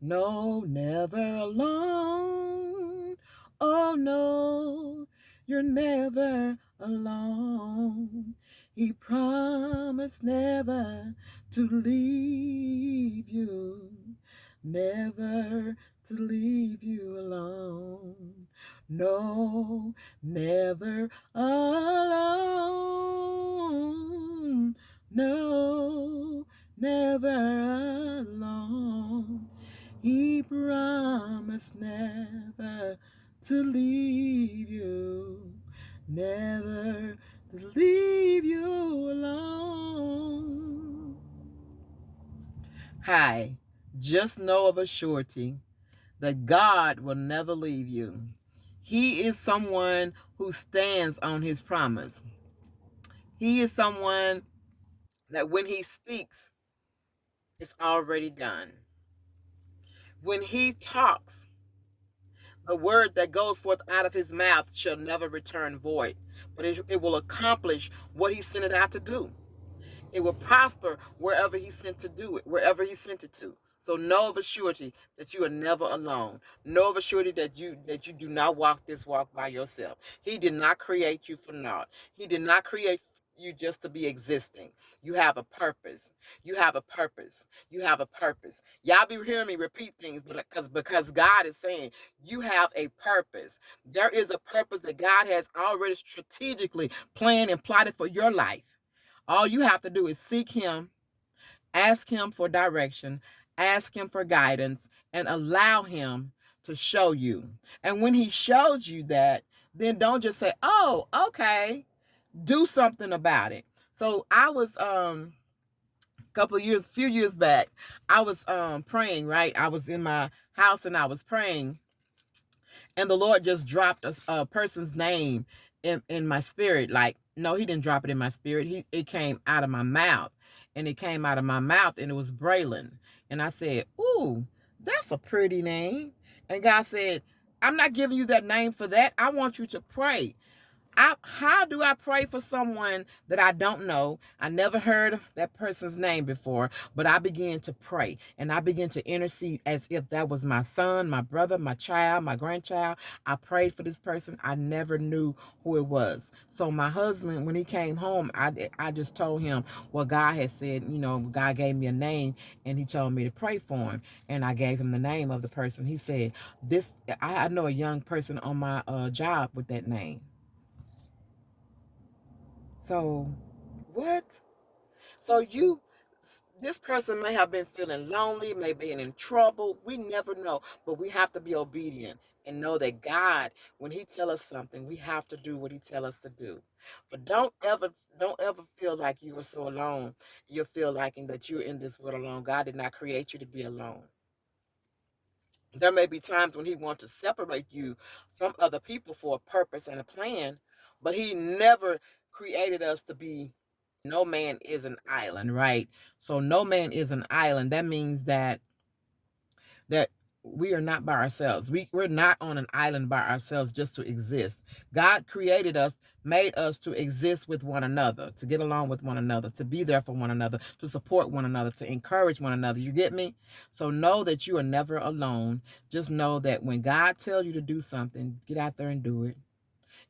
No, never alone. Oh no, you're never alone. He promised never to leave you, never to leave you alone. No, never alone. No, never alone. He promised never to leave you, never to leave you alone. Hi, just know of a surety that God will never leave you. He is someone who stands on his promise. He is someone that when he speaks, it's already done. When he talks, the word that goes forth out of his mouth shall never return void, but it will accomplish what he sent it out to do. It will prosper wherever he sent to do it, wherever he sent it to. So know of a surety that you are never alone. Know of a surety that you do not walk this walk by yourself. He did not create you for naught. He did not create you just to be existing. You have a purpose. You have a purpose. You have a purpose. Y'all be hearing me repeat things because God is saying you have a purpose. There is a purpose that God has already strategically planned and plotted for your life. All you have to do is seek him, ask him for direction, ask him for guidance, and allow him to show you. And when he shows you that, then don't just say, "Oh, okay." Do something about it. So I was few years back, I was praying, right? I was in my house and I was praying, and the Lord just dropped a person's name in my spirit. Like, no, he didn't drop it in my spirit. It came out of my mouth. And it came out of my mouth and it was Braylon. And I said, "Ooh, that's a pretty name." And God said, "I'm not giving you that name for that. I want you to pray. How do I pray for someone that I don't know? I never heard that person's name before, but I began to pray and I began to intercede as if that was my son, my brother, my child, my grandchild. I prayed for this person. I never knew who it was. So my husband, when he came home, I just told him what God had said. God gave me a name and he told me to pray for him. And I gave him the name of the person. He said, I know a young person on my job with that name. So, what? So this person may have been feeling lonely, may be in trouble. We never know, but we have to be obedient and know that God, when He tell us something, we have to do what He tell us to do. But don't ever feel like you are so alone. You feel like that you're in this world alone. God did not create you to be alone. There may be times when He wants to separate you from other people for a purpose and a plan, but He never created us to be. No man is an island, right? So no man is an island. That means that we are not by ourselves. We're not on an island by ourselves just to exist. God created us, made us to exist with one another, to get along with one another, to be there for one another, to support one another, to encourage one another. You get me? So know that you are never alone. Just know that when God tells you to do something, get out there and do it.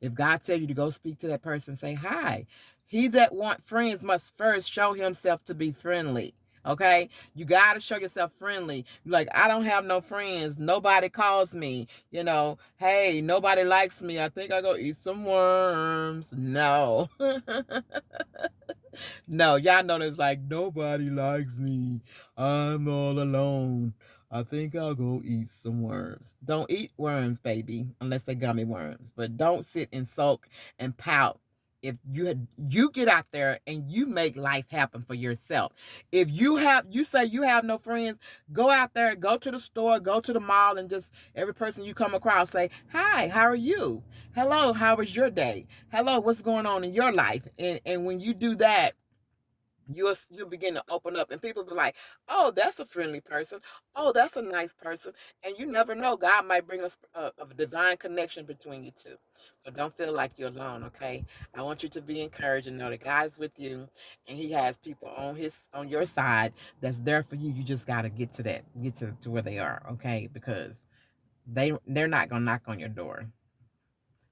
If God tells you to go speak to that person, say hi. He that want friends must first show himself to be friendly. Okay, you got to show yourself friendly. You're like, I don't have no friends. Nobody calls me. Hey, nobody likes me. I think I go eat some worms. No, no, y'all know it's like nobody likes me. I'm all alone. I think I'll go eat some worms. Don't eat worms, baby, unless they're gummy worms. But don't sit and sulk and pout. If you get out there and you make life happen for yourself. If you say you have no friends, go out there, go to the store, go to the mall, and just every person you come across say, "Hi, how are you? Hello, how was your day? Hello, what's going on in your life?" And when you do that, you'll begin to open up, and people be like, oh, that's a friendly person, oh, that's a nice person. And you never know, God might bring us a divine connection between you two. So don't feel like you're alone. Okay, I want you to be encouraged and know that God's with you, and he has people on your side that's there for you. You just got to get to where they are. Okay, because they're not gonna knock on your door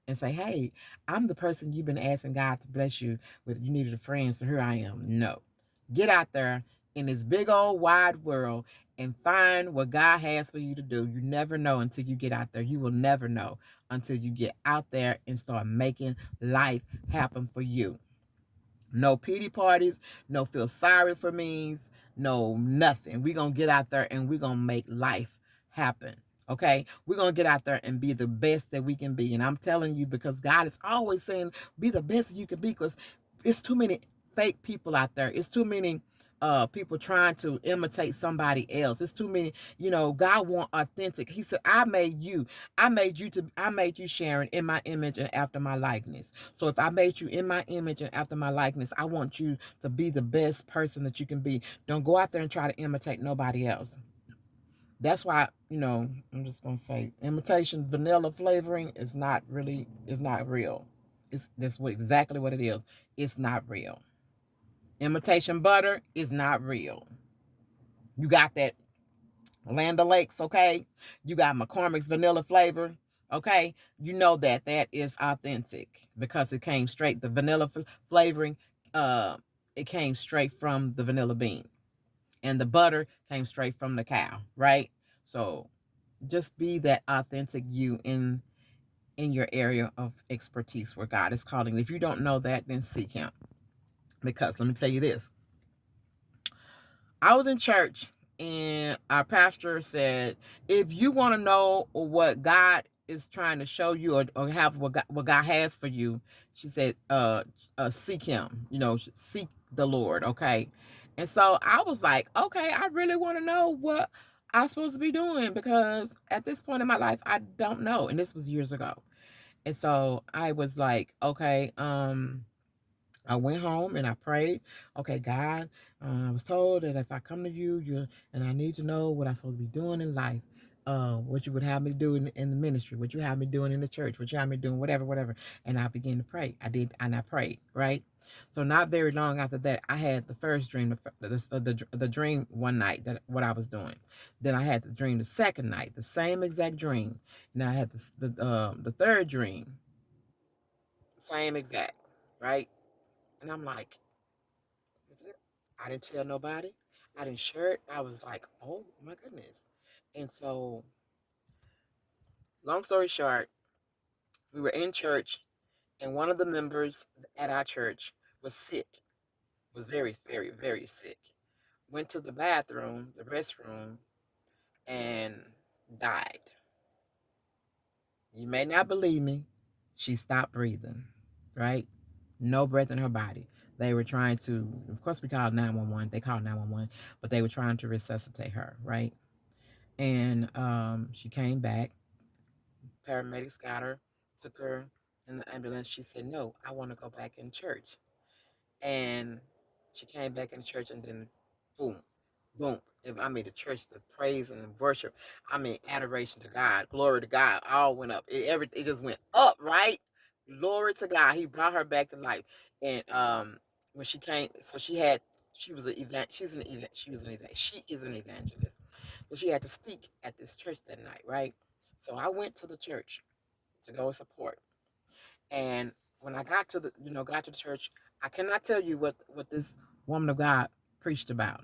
and say, hey, I'm the person you've been asking God to bless you with. You needed a friend, so here I am. No. Get out there in this big old wide world and find what God has for you to do. You never know until you get out there. You will never know until you get out there and start making life happen for you. No pity parties, no feel sorry for me's, no nothing. We're going to get out there and we're going to make life happen. Okay, we're going to get out there and be the best that we can be. And I'm telling you, because God is always saying, be the best you can be, because it's too many fake people out there. It's too many people trying to imitate somebody else. It's too many, God want authentic. He said, I made you, Sharon, in my image and after my likeness. So if I made you in my image and after my likeness, I want you to be the best person that you can be. Don't go out there and try to imitate nobody else. That's why, I'm just gonna say, imitation vanilla flavoring is not real. That's exactly what it is. It's not real. Imitation butter is not real. You got that Land O'Lakes, okay? You got McCormick's vanilla flavor, okay? You know that is authentic because it came straight. The vanilla flavoring, uh, it came straight from the vanilla bean, and the butter came straight from the cow, right? So just be that authentic you in your area of expertise where God is calling. If you don't know that, then seek Him, because let me tell you this. I was in church and our pastor said, if you want to know what God is trying to show you, or have what God has for you, she said, seek him, seek the Lord. Okay. And so I was like, okay, I really want to know what I'm supposed to be doing, because at this point in my life, I don't know. And this was years ago. And so I was like, okay, I went home and I prayed. Okay, God, I was told that if I come to you, and I need to know what I'm supposed to be doing in life, what you would have me do in the ministry, what you have me doing in the church, what you have me doing, whatever, whatever. And I began to pray. I did, and I prayed, right? So not very long after that, I had the first dream, the dream one night, that what I was doing. Then I had the dream the second night, the same exact dream. Now I had the third dream, same exact, right? And I'm like, is it? I didn't tell nobody. I didn't share it. I was like, oh my goodness. And so, long story short, we were in church, and one of the members at our church was sick, was very, very, very sick. Went to the bathroom, the restroom, and died. You may not believe me. She stopped breathing, right? No breath in her body. They were trying to, of course, we called 911. They called 911, but they were trying to resuscitate her, right? And she came back. Paramedics got her, took her in the ambulance. She said, no, I want to go back in church. And she came back in church, and then boom, boom. I mean, the church, the praise and worship, I mean, adoration to God, glory to God, all went up. It just went up, right? Glory to God. He brought her back to life. And when she came, so she was an event. She is an evangelist. So she had to speak at this church that night, right? So I went to the church to go support. And when I got to the church, I cannot tell you what this woman of God preached about.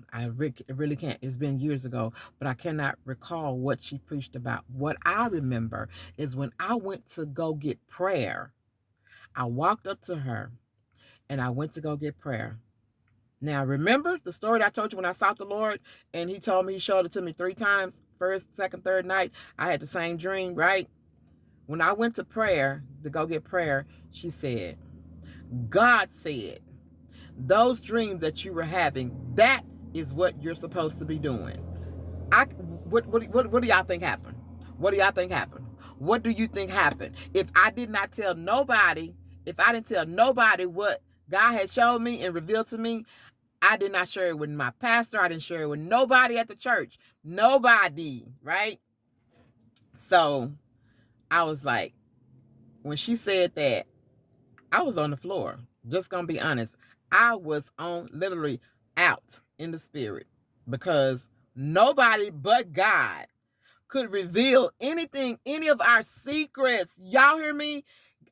Really can't. It's been years ago, but I cannot recall what she preached about. What I remember is when I went to go get prayer, I walked up to her and I went to go get prayer. Now, remember the story that I told you when I sought the Lord and he told me, he showed it to me 3 times, first, second, third night. I had the same dream, right? When I went to prayer, to go get prayer, she said, God said, those dreams that you were having, that is what you're supposed to be doing. What do y'all think happened? What do y'all think happened? What do you think happened? If I didn't tell nobody what God had showed me and revealed to me, I did not share it with my pastor. I didn't share it with nobody at the church. Nobody, right? So I was like, when she said that, I was on the floor. Just gonna be honest. I was on literally out in the spirit because nobody but God could reveal anything, any of our secrets. Y'all hear me?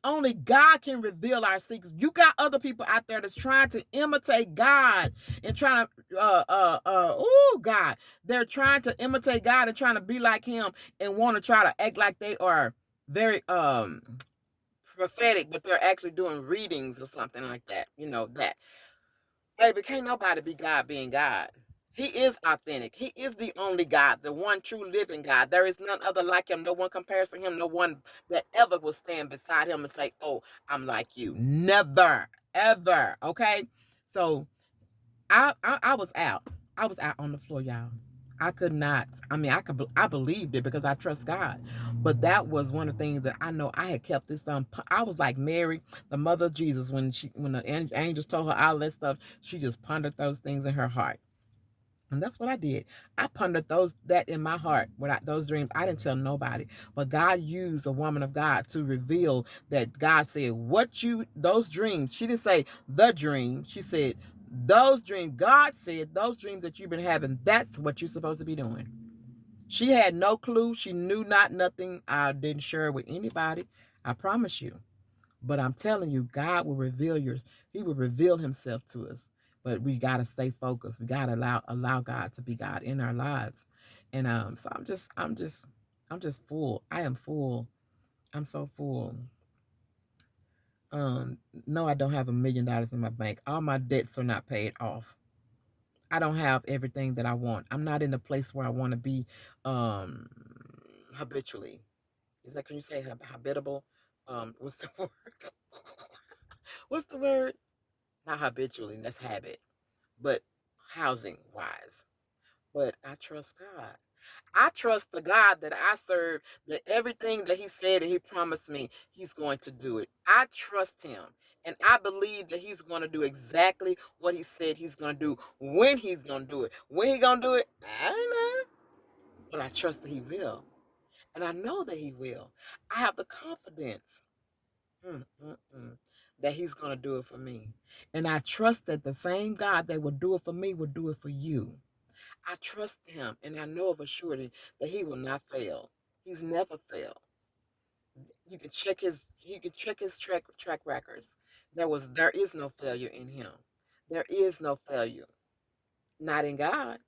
Only God can reveal our secrets. You got other people out there that's trying to imitate God and trying to, oh God, they're trying to imitate God and trying to be like Him and want to try to act like they are very prophetic, but they're actually doing readings or something like that. You know that. Baby, can't nobody be God being God. He is authentic. He is the only God, the one true living God. There is none other like him. No one compares to him. No one that ever will stand beside him and say, "Oh, I'm like you." Never, ever. Okay. So I was out. I was out on the floor, y'all. I could not. I mean, I believed it because I trust God. But that was one of the things that I know I had kept this I was like Mary, the mother of Jesus, when the angels told her all that stuff, she just pondered those things in her heart. And that's what I did. I pondered that in my heart, those dreams. I didn't tell nobody. But God used a woman of God to reveal that God said, those dreams. She didn't say the dream. She said, those dreams. God said, those dreams that you've been having, that's what you're supposed to be doing. She had no clue. She knew not nothing. I didn't share it with anybody. I promise you. But I'm telling you, God will He will reveal himself to us. But we gotta stay focused. We gotta allow God to be God in our lives. And so I'm just full. I am full. I'm so full. No, I don't have $1 million in my bank. All my debts are not paid off. I don't have everything that I want. I'm not in the place where I want to be um habitually. Is that, can you say habitable? What's the word? What's the word? Not habitually, that's habit, but housing wise. But I trust God. I trust the God that I serve, that everything that He said and He promised me, He's going to do it. I trust Him. And I believe that He's going to do exactly what He said He's going to do when He's going to do it. When He's going to do it, I don't know. But I trust that He will. And I know that He will. I have the confidence. Mm, mm, mm, that He's going to do it for me. And I trust that the same God that will do it for me will do it for you. I trust Him, and I know of a surety that He will not fail. He's never failed. You can check his track records. There is no failure in Him. There is no failure. Not in God.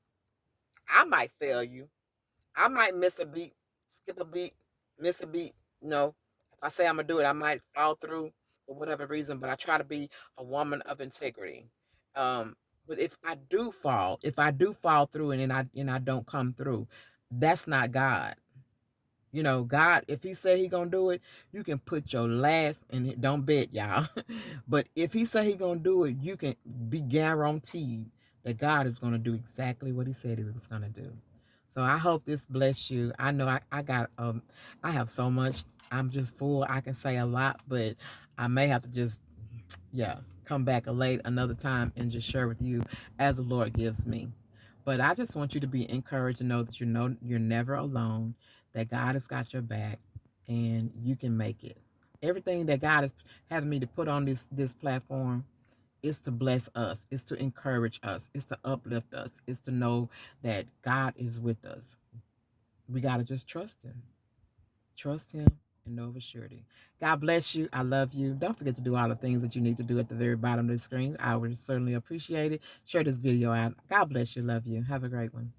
I might fail you. I might miss a beat, skip a beat, miss a beat. No, if I say I'm gonna do it, I might fall through for whatever reason. But I try to be a woman of integrity. Um, but if I do fall through and I don't come through, that's not God. You know, God, if He say He gonna do it, you can put your last and don't bet, y'all. But if He say He gonna do it, you can be guaranteed that God is gonna do exactly what He said He was gonna do. So I hope this bless you. I know I have so much. I'm just full. I can say a lot, but I may have to just come back another time and just share with you as the Lord gives me. But I just want you to be encouraged and know that you're never alone, that God has got your back and you can make it. Everything that God is having me to put on this platform is to bless us, is to encourage us, is to uplift us, is to know that God is with us. We got to just trust Him. Trust Him and know of a surety. God bless you. I love you. Don't forget to do all the things that you need to do at the very bottom of the screen. I would certainly appreciate it. Share this video out. God bless you. Love you. Have a great one.